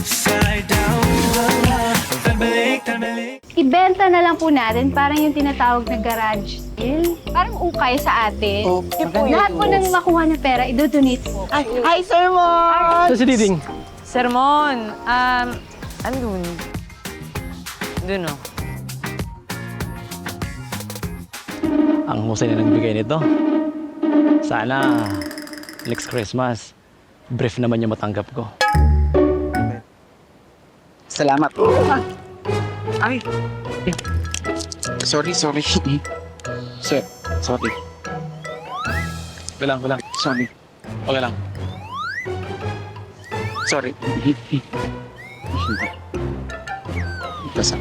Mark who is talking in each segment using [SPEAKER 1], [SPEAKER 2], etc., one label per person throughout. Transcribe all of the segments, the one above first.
[SPEAKER 1] upside down.
[SPEAKER 2] Ibenta na lang po natin parang yung tinatawag na garage sale. Parang ukay sa atin. Lahat po ng makuha na pera, idodonate po.
[SPEAKER 3] Hi, Sir Mon!
[SPEAKER 4] Si Diding.
[SPEAKER 5] Sermon, andun. Dun, oh.
[SPEAKER 4] Ang husay na nagbigay nito. Sana, next Christmas, brief naman yung matanggap ko.
[SPEAKER 3] Salamat.
[SPEAKER 5] Ay,
[SPEAKER 3] Sorry. Sir, sorry.
[SPEAKER 4] Walang.
[SPEAKER 3] Sorry.
[SPEAKER 4] Okay lang.
[SPEAKER 3] Sorry. Basta.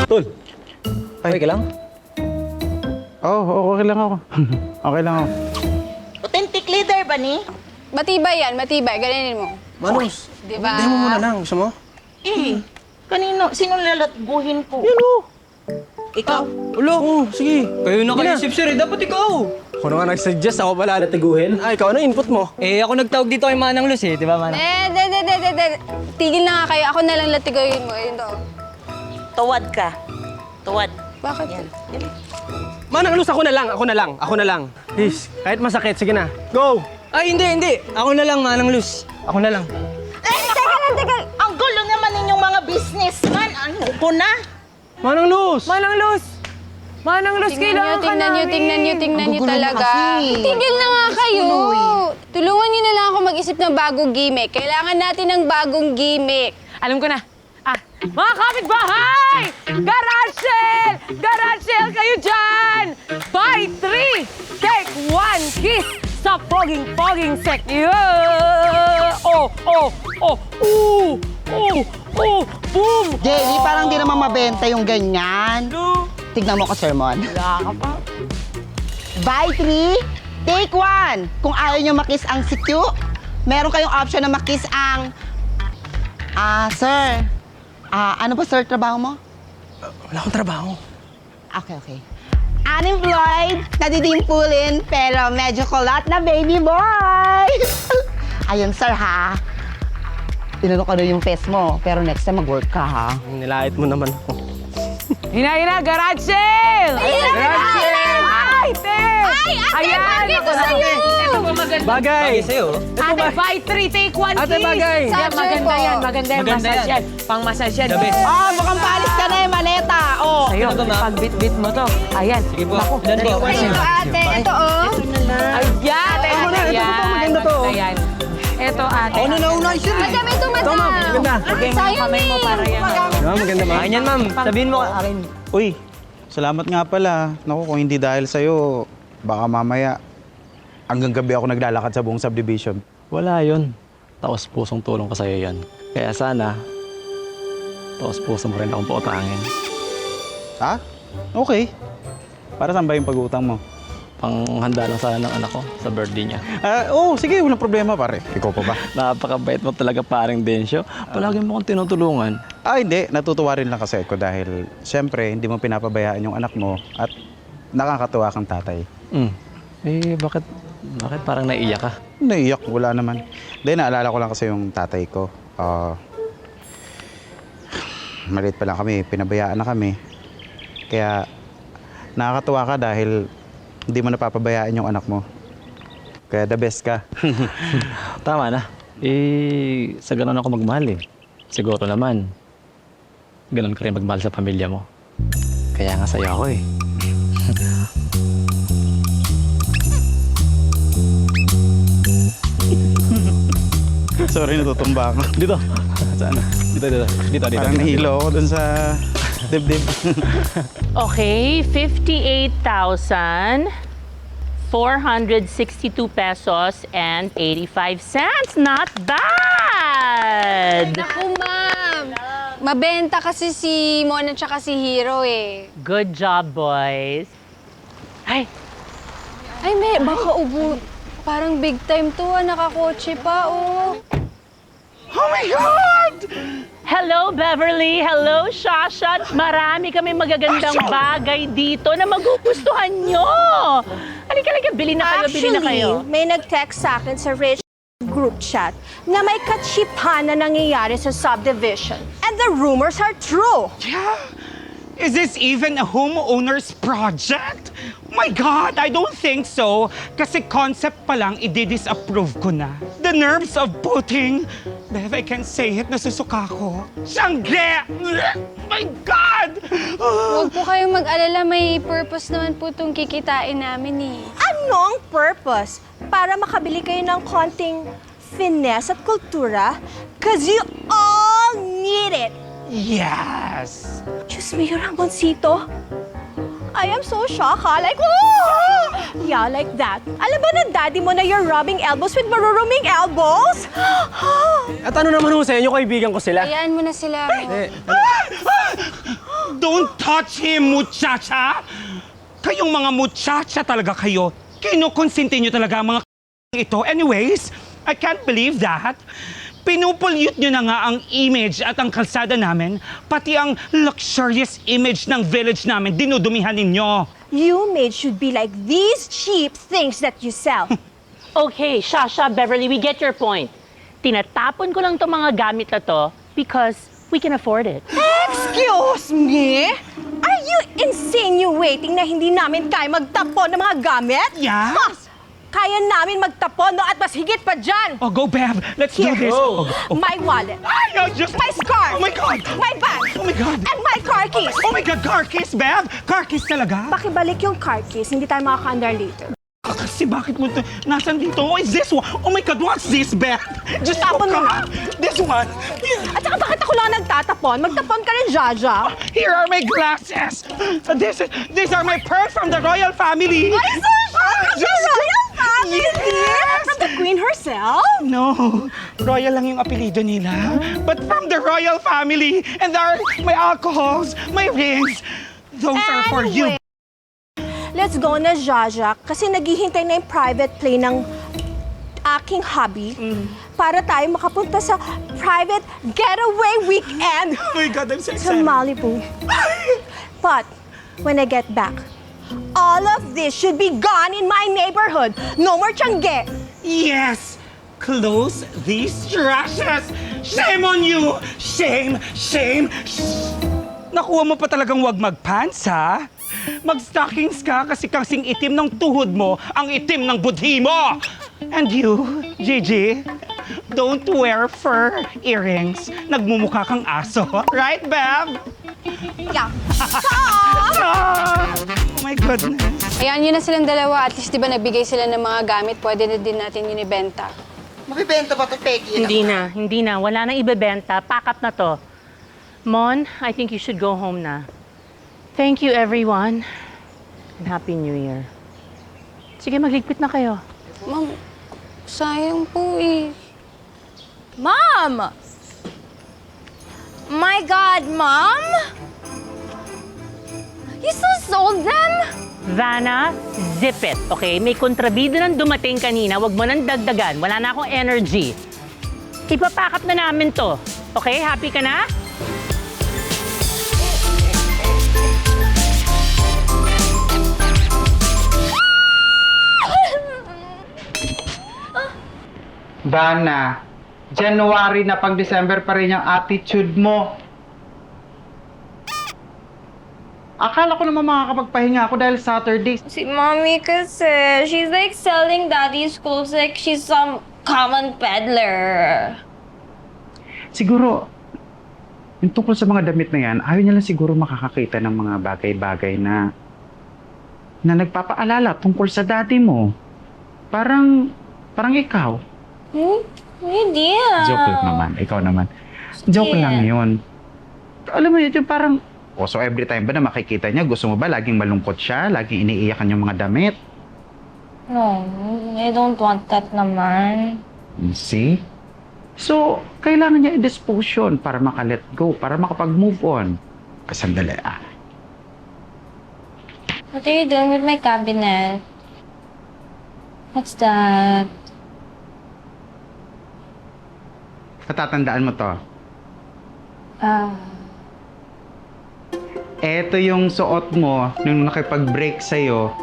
[SPEAKER 4] Tol, okay ka lang?
[SPEAKER 6] Oh, okay lang ako. Okay lang ako.
[SPEAKER 7] Authentic leader ba ni?
[SPEAKER 2] Matibay yan, matibay. Ganinin mo.
[SPEAKER 6] Manus,
[SPEAKER 2] Diba?
[SPEAKER 6] demo muna lang. Gusto mo?
[SPEAKER 7] Kanino? Sino lalatguhin ko?
[SPEAKER 6] Yan o.
[SPEAKER 7] Ikaw?
[SPEAKER 6] Ulo. Oo, sige.
[SPEAKER 5] kayo na kaisip, sir. Dapat ikaw.
[SPEAKER 6] Ako na nga nag-suggest. Ako pala natiguhin. Ay, ikaw, ano input mo?
[SPEAKER 5] Eh, ako nagtawag dito kay Manang Luz, eh. Di ba, Manang?
[SPEAKER 2] Tigil na nga kayo. Ako na lang latigoyin mo. Yun daw.
[SPEAKER 7] Tuwad ka. Tuwad.
[SPEAKER 2] Bakit?
[SPEAKER 7] Yan.
[SPEAKER 6] Manang Luz, ako na lang. Please, kahit masakit, sige na. Go!
[SPEAKER 5] Ay, hindi. Ako na lang, Manang Luz. Ako na lang.
[SPEAKER 7] Teka. Ang gulo naman ninyong mga businessman. Ano ko na?
[SPEAKER 6] Manang Luz!
[SPEAKER 5] Manang Luz! Manang Luz, kailangan ka namin.
[SPEAKER 2] Tingnan nyo
[SPEAKER 7] Ang gugulo na
[SPEAKER 2] talaga.
[SPEAKER 7] kasi.
[SPEAKER 2] Tigil na nga kayo. Tulungan nyo na lang ako mag-isip ng bagong gimmick. Kailangan natin ng bagong gimmick.
[SPEAKER 5] Alam ko na. Mga kapitbahay! Garage sale! Garage sale kayo dyan! Buy 3, take 1 kiss sa poging-poging sek. Boom!
[SPEAKER 3] Jelly, parang di naman mabenta yung ganyan. Tignan mo ko, Sir Mon.
[SPEAKER 5] Wala ka pa.
[SPEAKER 3] Buy 3, take 1. Kung ayaw nyo makis ang si Q, meron kayong option na makis ang... sir. Ano ba, sir, trabaho mo?
[SPEAKER 6] Wala akong trabaho.
[SPEAKER 3] Okay. Unemployed, nadidimpulin, pero medyo kulat na baby boy. Ayun, sir, ha? Tinanong ko na yung face mo, pero next time mag-work ka, ha?
[SPEAKER 6] Nilait mo naman ako.
[SPEAKER 5] Hina, garage sale! Garage sale! Ay, te! Ayan!
[SPEAKER 2] bagay to sa'yo!
[SPEAKER 5] Ito po maganda.
[SPEAKER 6] Bagay!
[SPEAKER 5] sa'yo. Ate, buy 3, take 1
[SPEAKER 6] Ate,
[SPEAKER 5] kiss.
[SPEAKER 6] bagay!
[SPEAKER 5] Yan, maganda
[SPEAKER 2] po.
[SPEAKER 5] yan. Maganda massage yan. Pang massage yan. The best.
[SPEAKER 3] Mukhang palis ka na, maneta. Oh.
[SPEAKER 5] Sa'yo, pag-bit-bit mo to. Ayan. Sige po. Naku,
[SPEAKER 2] Ito ate, ito oh.
[SPEAKER 5] Ayan,
[SPEAKER 6] maganda to.
[SPEAKER 5] Ayan. Ito, ate.
[SPEAKER 6] Ako na nauna, sir.
[SPEAKER 2] Madam, ito madam.
[SPEAKER 6] Tama, maganda.
[SPEAKER 5] Lagay mo yung kamay mo para yan.
[SPEAKER 6] Maganda, ma'am.
[SPEAKER 5] Ayan, ma'am. Sabihin mo akin.
[SPEAKER 8] Uy, salamat nga pala. Naku, kung hindi dahil sa'yo, baka mamaya hanggang gabi ako naglalakad sa buong subdivision.
[SPEAKER 4] Wala yun. Taos pusong tulong ko sa'yo yan. Kaya sana, taos puso mo rin akong pautangin.
[SPEAKER 8] Ha? Okay. Para saan ba yung pag-utang mo?
[SPEAKER 4] Panghanda lang sana ng anak ko sa birthday niya.
[SPEAKER 8] Sige, walang problema pare. Ikaw pa ba?
[SPEAKER 4] Napakabait mo talaga, paring Densyo. Palagi mo akong tinutulungan.
[SPEAKER 8] Hindi. Natutuwa rin lang kasi ako dahil siyempre, hindi mo pinapabayaan yung anak mo at nakakatuwa kang tatay.
[SPEAKER 4] Bakit parang naiiyak ka?
[SPEAKER 8] Naiyak, wala naman. Then, naalala ko lang kasi yung tatay ko. Maliit pa lang kami, pinabayaan na kami. Kaya, nakakatuwa ka dahil hindi mo napapabayaan yung anak mo. Kaya the best ka.
[SPEAKER 4] Tama na. Sa ganun ako magmahal eh. Siguro naman, ganun ka rin magmahal sa pamilya mo. Kaya nga sa'yo ako eh.
[SPEAKER 8] Sorry, natutumba ako.
[SPEAKER 4] Dito. Saan? Dito.
[SPEAKER 8] Parang nahilo ako dun sa dibdib.
[SPEAKER 9] Okay, 58,462 pesos and 85 cents. Not bad!
[SPEAKER 2] Naku, ma'am. Mabenta kasi si Mon at saka si Hero eh.
[SPEAKER 9] Good job, boys. Ay,
[SPEAKER 2] Ay, baka ubo. Parang big time to nakakotse pa, oh.
[SPEAKER 8] Oh my God!
[SPEAKER 9] hello, Beverly. Hello, Shasha. Marami kami magagandang bagay dito na magugustuhan nyo. Halika, bili na kayo.
[SPEAKER 7] may nag-text sa akin sa Rich group chat na may kachipan na nangyayari sa subdivision. And the rumors are true.
[SPEAKER 1] Yeah? Is this even a homeowner's project? My God, I don't think so. Kasi concept pa lang, i-disapprove ko na. The nerves of putting, Bev, I can't say it, nasusuka ko. Sangre! My God!
[SPEAKER 2] Huwag po kayong mag-alala, may purpose naman po itong kikitain namin eh.
[SPEAKER 7] Ano ang purpose? Para makabili kayo ng konting finesse at kultura? Cause you all need it.
[SPEAKER 1] Yes!
[SPEAKER 7] Diyos mo, Ramoncito. I am so shocked, ha? Like, oh! Yeah, like that. Alam ba na daddy mo na you're rubbing elbows with maruruming elbows?
[SPEAKER 6] At ano naman ho sa inyo, kaibigan ko sila?
[SPEAKER 2] Hayaan mo na sila.
[SPEAKER 1] Don't touch him, muchacha! Kayong mga muchacha talaga kayo. Kinukonsinti nyo talaga ang mga ito. Anyways, I can't believe that. Pinupollute nyo na nga ang image at ang kalsada namin, pati ang luxurious image ng village namin, dinudumihan ninyo.
[SPEAKER 7] You made should be like these cheap things that you sell.
[SPEAKER 9] Okay, Shasha, Beverly, we get your point. Tinatapon ko lang itong mga gamit na to because we can afford it.
[SPEAKER 7] Excuse me? Are you insinuating na hindi namin kaya magtapon ng mga gamit?
[SPEAKER 1] Yes.
[SPEAKER 7] Ha! Kaya namin magtapon, no? At mas higit pa dyan!
[SPEAKER 1] Oh, go, Bev. Let's
[SPEAKER 7] Here.
[SPEAKER 1] do this.
[SPEAKER 7] My wallet.
[SPEAKER 1] Ay, oh, just...
[SPEAKER 7] My scarf.
[SPEAKER 1] Oh, my God.
[SPEAKER 7] My bag.
[SPEAKER 1] Oh, my God.
[SPEAKER 7] And my car keys.
[SPEAKER 1] Oh, my God. Car keys, Bev. Car keys talaga.
[SPEAKER 7] Pakibalik yung car keys, hindi tayo makaka-under later.
[SPEAKER 1] Kasi bakit mo ito? Nasaan dito? Oh, is this one? Oh, my God. What's this, Bev? Just
[SPEAKER 7] Tapon mo na.
[SPEAKER 1] This one.
[SPEAKER 7] At saka bakit ako lang nagtatapon? Magtapon ka rin, Jaja.
[SPEAKER 1] Here are my glasses. These are my pearls from the royal family.
[SPEAKER 7] Ay, sir! From the
[SPEAKER 1] Just-
[SPEAKER 7] royal family!
[SPEAKER 1] Yes!
[SPEAKER 7] From the queen herself?
[SPEAKER 1] No, royal lang yung apelido nila. But from the royal family. And there are my alcohols, my rings. Those are for you.
[SPEAKER 7] Anyway, let's go na, Jaja. Kasi naghihintay na yung private plane ng aking hubby para tayo makapunta sa private getaway weekend
[SPEAKER 1] Oh my God, I'm so
[SPEAKER 7] sa
[SPEAKER 1] excited.
[SPEAKER 7] Malibu. But when I get back, all of this should be gone in my neighborhood. No more Tiangge.
[SPEAKER 1] Yes! Close these trashes! Shame on you! Shame! Shame! Nakuha mo pa talagang wag mag-pants, ha? Mag-stockings ka kasi kasing itim ng tuhod mo ang itim ng budhi mo! And you, Gigi, don't wear fur earrings. Nagmumukha kang aso. Right, Bev?
[SPEAKER 7] Yeah.
[SPEAKER 1] Ah! Oh my goodness.
[SPEAKER 2] Hayaan nyo na silang dalawa. At least di ba nagbigay sila ng mga gamit, pwede na din natin yun ibenta.
[SPEAKER 3] Mabibenta ba ito, Peggy?
[SPEAKER 9] Hindi na. Wala nang ibebenta. Pack up na to. Mon, I think you should go home na. Thank you, everyone. And Happy New Year. Sige, magligpit na kayo.
[SPEAKER 2] Ma'am, sayang po eh.
[SPEAKER 7] Mom! My God, Mom? You still sold them?
[SPEAKER 9] Vanna, zip it, okay? May kontrabida nang dumating kanina. Huwag mo nang dagdagan. Wala na akong energy. Ipapack up na namin to. Okay? Happy ka na?
[SPEAKER 8] Dana, January na pang December pa rin yung attitude mo. Akala ko naman makakapagpahinga ako dahil Saturday.
[SPEAKER 10] Si Mommy kasi, she's like selling daddy's clothes like she's some common peddler.
[SPEAKER 8] Siguro, yung tungkol sa mga damit na yan, ayaw niya lang siguro makakakita ng mga bagay-bagay na nagpapaalala tungkol sa daddy mo. Parang ikaw.
[SPEAKER 10] Hindi
[SPEAKER 8] Joke lang naman. Ikaw naman. Joke lang yun. Alam mo yun, yung parang... O, so every time ba na makikita niya, gusto mo ba laging malungkot siya? Laging iniiyakan yung mga damit?
[SPEAKER 10] No, I don't want that naman.
[SPEAKER 8] See?
[SPEAKER 11] So, kailangan niya i-dispose yun para maka-let go, para makapag-move on. Sandali,
[SPEAKER 10] What are you doing with my cabinet? What's that?
[SPEAKER 8] Patatandaan mo to.
[SPEAKER 10] Ah,
[SPEAKER 8] Eto yung suot mo nung nakipag-break sa'yo,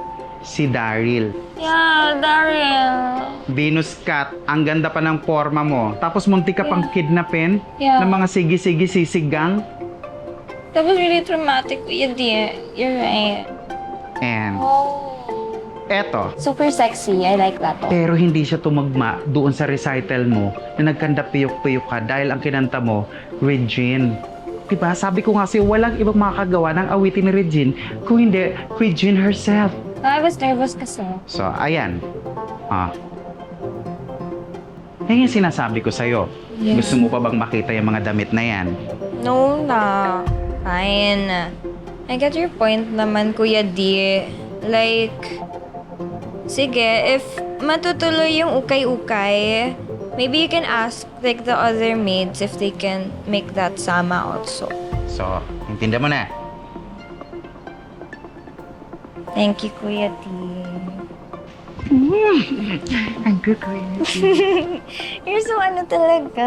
[SPEAKER 8] si Daryl.
[SPEAKER 10] yeah, Daryl.
[SPEAKER 8] Venus cat, ang ganda pa ng forma mo. Tapos munti ka pang kidnapin
[SPEAKER 10] Yeah.
[SPEAKER 8] ng mga sige-sige sisigang.
[SPEAKER 10] That was really traumatic, Kuya dear. You're right.
[SPEAKER 8] And
[SPEAKER 10] Oh.
[SPEAKER 8] eto,
[SPEAKER 10] Super sexy. I like that one.
[SPEAKER 8] pero hindi siya tumagma doon sa recital mo na nagkanda piyok-piyok ka dahil ang kinanta mo, Regine. Diba? Sabi ko nga sa'yo, walang ibang makakagawa ng awitin ni Regine kung hindi Regine herself.
[SPEAKER 10] I was nervous kasi.
[SPEAKER 8] So, ayan. Yan yung sinasabi ko sa'yo.
[SPEAKER 10] Yes.
[SPEAKER 8] Gusto mo pa bang makita yung mga damit na yan?
[SPEAKER 10] No na. Fine. I get your point naman, Kuya D. Like, sige, if matutuloy yung ukay-ukay, maybe you can ask like the other maids if they can make that sama also.
[SPEAKER 8] So, intindihan mo na.
[SPEAKER 10] Thank you, Kuya D.
[SPEAKER 11] Ang kukuya.
[SPEAKER 10] You're so ano talaga.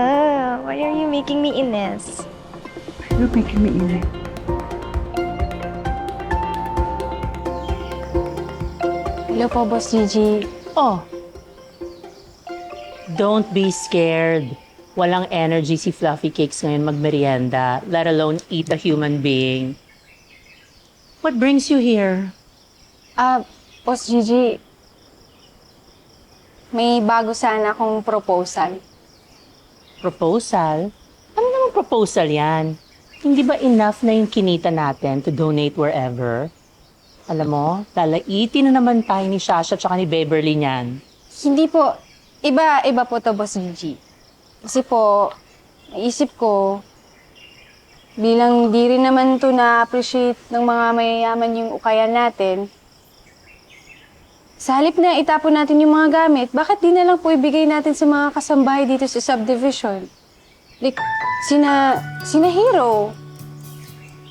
[SPEAKER 10] Why are you making me ines?
[SPEAKER 11] You're making me inis.
[SPEAKER 2] Hello po, Boss Gigi.
[SPEAKER 9] Oh. Don't be scared. Walang energy si Fluffy Cakes ngayon magmerienda, let alone eat a human being. What brings you here?
[SPEAKER 2] Boss Gigi, may bago sana akong proposal.
[SPEAKER 9] Proposal? Ano namang proposal yan? Hindi ba enough na yung kinita natin to donate wherever? Alam mo, lalaitin na naman tayo ni Shasha at ni Beverly niyan.
[SPEAKER 2] Hindi po, iba po to, Boss Gigi. Kasi po, naisip ko, bilang di rin naman to na-appreciate ng mga mayayaman yung ukayan natin, sa halip na itapon natin yung mga gamit, bakit di na lang po ibigay natin sa mga kasambahay dito sa subdivision? Like, sina Hero.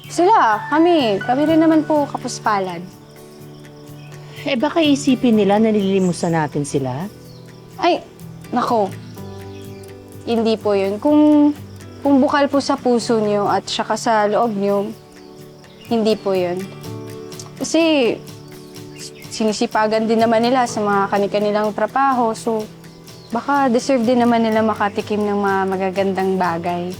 [SPEAKER 2] Sila, kami rin naman po kapuspalad.
[SPEAKER 9] Eh baka isipin nila na nililimusan natin sila?
[SPEAKER 2] Ay, nako. Hindi po yun. Kung bukal po sa puso nyo at saka sa loob nyo, hindi po yun. Kasi sinisipagan din naman nila sa mga kanilang trabaho, so baka deserve din naman nila makatikim ng mga magagandang bagay.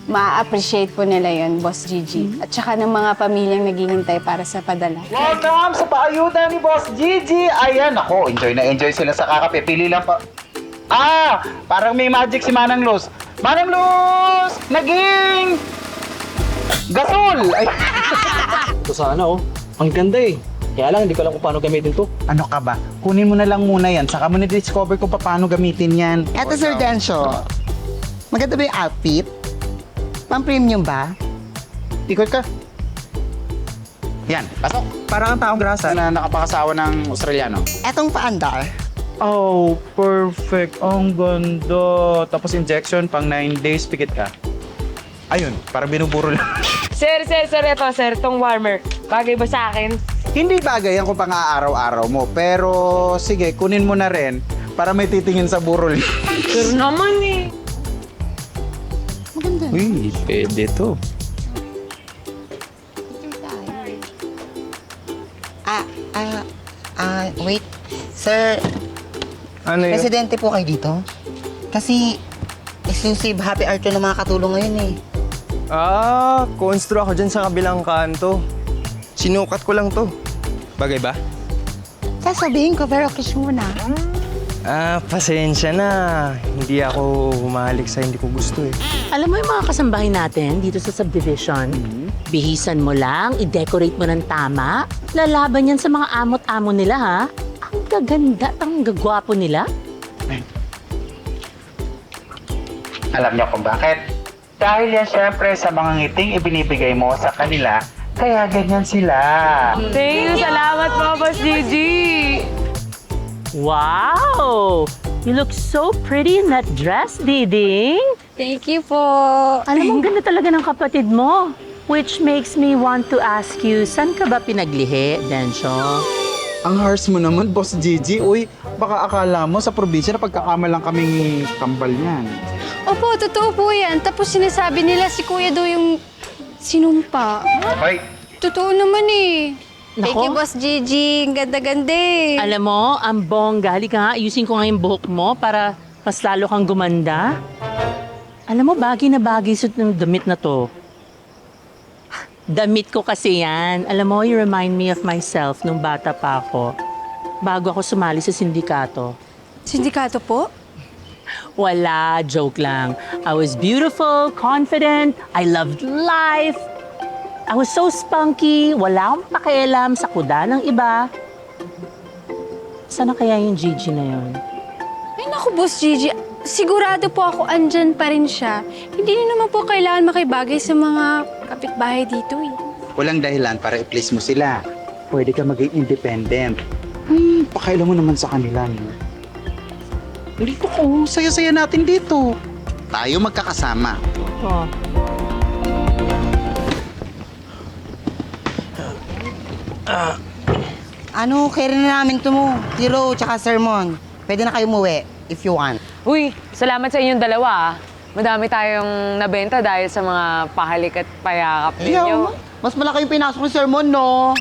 [SPEAKER 2] Ma-appreciate po nila yun, Boss Gigi. At saka ng mga pamilyang naghihintay para sa padala.
[SPEAKER 8] Welcome sa paayuda ni Boss Gigi! Ayan, ako, enjoy na enjoy sila sa kakape. Pili lang pa. Parang may magic si Manang Luz. Manang Luz! Naging! Gasol! Ay,
[SPEAKER 4] Ito sana oh. Ang ganda eh. Kaya lang, hindi ko alam kung paano gamitin to.
[SPEAKER 8] ano ka ba? Kunin mo na lang muna yan. Saka mo na-discover kung paano gamitin yan.
[SPEAKER 3] Eto, Sir Densyo. Maganda ba yung outfit? Pang-premium ba?
[SPEAKER 8] Ikot ka. Yan, pasok. Parang ang taong grasa na nakapakasawa ng Australiano.
[SPEAKER 3] Etong paandar.
[SPEAKER 8] Oh, perfect. Ang ganda. Tapos injection, pang 9 days, pikit ka. Ayun, parang binuburo lang.
[SPEAKER 5] Sir, ito, sir, tong warmer. Bagay ba sa akin?
[SPEAKER 8] Hindi bagay yan kung pang-aaraw-araw mo. Pero sige, kunin mo na rin para may titingin sa burol.
[SPEAKER 5] Sir naman eh.
[SPEAKER 3] Maganda.
[SPEAKER 4] Uy, pwede to.
[SPEAKER 3] Wait. Sir,
[SPEAKER 6] Ano yun?
[SPEAKER 3] presidente po kayo dito? Kasi exclusive happy hour to ng mga katulong ngayon eh.
[SPEAKER 6] Konstro ako dyan sa kabilang kanto. Sinukat ko lang to. Bagay ba?
[SPEAKER 3] Sasabihin ko, pero kiss muna.
[SPEAKER 6] Pasensya na. Hindi ako humalik sa hindi ko gusto eh.
[SPEAKER 9] Alam mo yung mga kasambahay natin dito sa subdivision? Bihisan mo lang, i-decorate mo ng tama. Lalaban yan sa mga amot-amo nila, ha? Ang gaganda, ang gagwapo nila.
[SPEAKER 8] Alam niyo kung bakit? Dahil yan syempre sa mga ngiting ibinibigay mo sa kanila, kaya ganyan sila.
[SPEAKER 5] Thank you, salamat po, Boss Gigi.
[SPEAKER 9] Wow! You look so pretty in that dress, Diding.
[SPEAKER 2] Thank you po.
[SPEAKER 9] Alam mo, ang ganda talaga ng kapatid mo. Which makes me want to ask you, saan ka ba pinaglihi, Densyo?
[SPEAKER 8] Ang harsh mo naman, Boss Gigi. Uy, baka akala mo sa probinsya na pagkakama lang kaming kambal yan.
[SPEAKER 2] Opo, totoo po yan. Tapos sinasabi nila si Kuya daw yung sinumpa.
[SPEAKER 8] Hoy!
[SPEAKER 2] Totoo naman eh. Thank
[SPEAKER 9] Nako.
[SPEAKER 2] you, Boss Gigi. Ang ganda-ganda eh.
[SPEAKER 9] Alam mo, ang bongga. Halika nga, ayusin ko nga yung buhok mo para mas lalo kang gumanda. Alam mo, bagay na bagay suot ng damit na to. Damit ko kasi yan. Alam mo, you remind me of myself nung bata pa ako. Bago ako sumali sa sindikato.
[SPEAKER 2] Sindikato po?
[SPEAKER 9] Wala, joke lang. I was beautiful, confident, I loved life. I was so spunky, wala akong pakialam sa kuda ng iba. Sana kaya yung Gigi na yun?
[SPEAKER 2] Ay naku, Boss Gigi. Sigurado po ako andyan pa rin siya. Hindi niyo naman po kailangan makibagay sa mga kapitbahay dito eh.
[SPEAKER 8] Walang dahilan para i-please mo sila. Pwede ka maging independent. Pakailan mo naman sa kanila, no? Dito ko, saya-saya natin dito. Tayo magkakasama.
[SPEAKER 9] Oh.
[SPEAKER 3] Ano, carry na namin ito mo. Hero, tsaka sermon. Pwede na kayo umuwi, if you want.
[SPEAKER 5] Uy, salamat sa inyong dalawa ah. Madami tayong nabenta dahil sa mga pahalik at payakap ninyo.
[SPEAKER 3] Mas malaki yung pinasok ng sermon, no?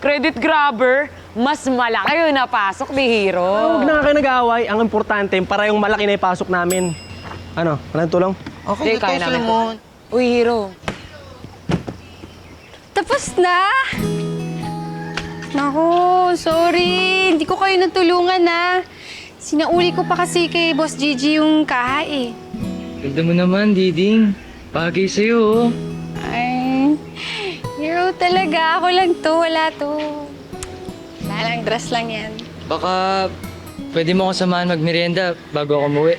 [SPEAKER 5] Credit grabber, mas malaki yung napasok ni Hero.
[SPEAKER 6] Huwag na nga kayo nag-aaway. Ang importante, para yung malaki na ipasok namin. Ano, walang tulong?
[SPEAKER 3] Okay,
[SPEAKER 5] Hindi, kaya
[SPEAKER 3] ito,
[SPEAKER 5] namin to.
[SPEAKER 3] sermon.
[SPEAKER 5] Uy, Hero.
[SPEAKER 2] Tapos na! Naku, sorry. Hindi ko kayo natulungan na. Sinauli ko pa kasi kay Boss Gigi yung kaha eh.
[SPEAKER 12] Ganda mo naman, Diding. Bagay sa'yo, oh.
[SPEAKER 2] Ay, hero talaga. Ako lang to, wala to. Wala lang, dress lang yan.
[SPEAKER 12] Baka pwede mo ako samahan magmerienda bago ako umuwi.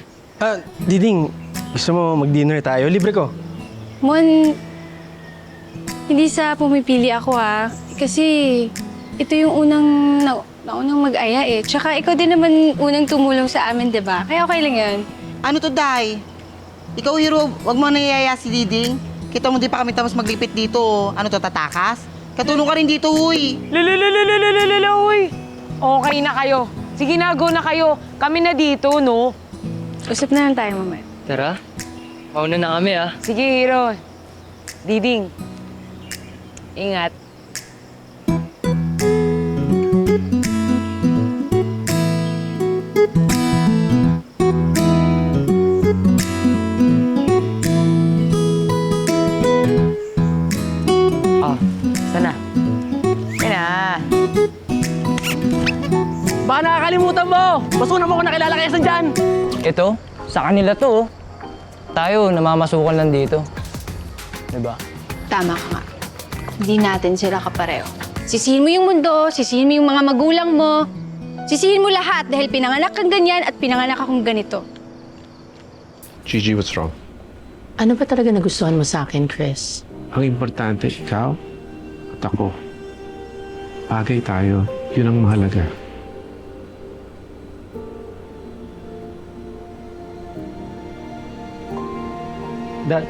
[SPEAKER 6] Diding, gusto mo mag-dinner tayo? Libre ko.
[SPEAKER 2] Mon, hindi sa pumipili ako ha. Kasi ito yung naunang mag-aya eh. Tsaka ikaw din naman unang tumulong sa amin, di ba? Kaya okay lang yan.
[SPEAKER 3] Ano to, Day? Ikaw, Hero, wag mo nayaya si Diding. Kita mo di pa kami tapos maglipit dito. Oh. Ano to, tatakas? Katulong ka rin dito, huy.
[SPEAKER 5] Uy! Okay na kayo. Sige na, go na kayo. Kami na dito, no?
[SPEAKER 2] Usap na lang tayo mamaya.
[SPEAKER 12] Tara, mauna na kami, ah.
[SPEAKER 5] Sige, Hero. Diding. Ingat. Oh, sana. Yan na.
[SPEAKER 6] Baka nakakalimutan mo! Basunan mo kung nakilala kayo saan dyan!
[SPEAKER 12] Ito, sa kanila to, oh. Tayo, namamasukan lang dito. Diba?
[SPEAKER 2] Tama ka nga. Hindi natin sila kapareho. Sisihin mo yung mundo, sisihin mo yung mga magulang mo, sisihin mo lahat dahil pinanganak kang ganyan at pinanganak akong ganito.
[SPEAKER 13] Gigi, what's wrong?
[SPEAKER 9] Ano ba talaga nagustuhan mo sa akin, Chris?
[SPEAKER 13] Ang importante, ikaw at ako. Bagay tayo. Yun ang mahalaga.
[SPEAKER 6] Dad,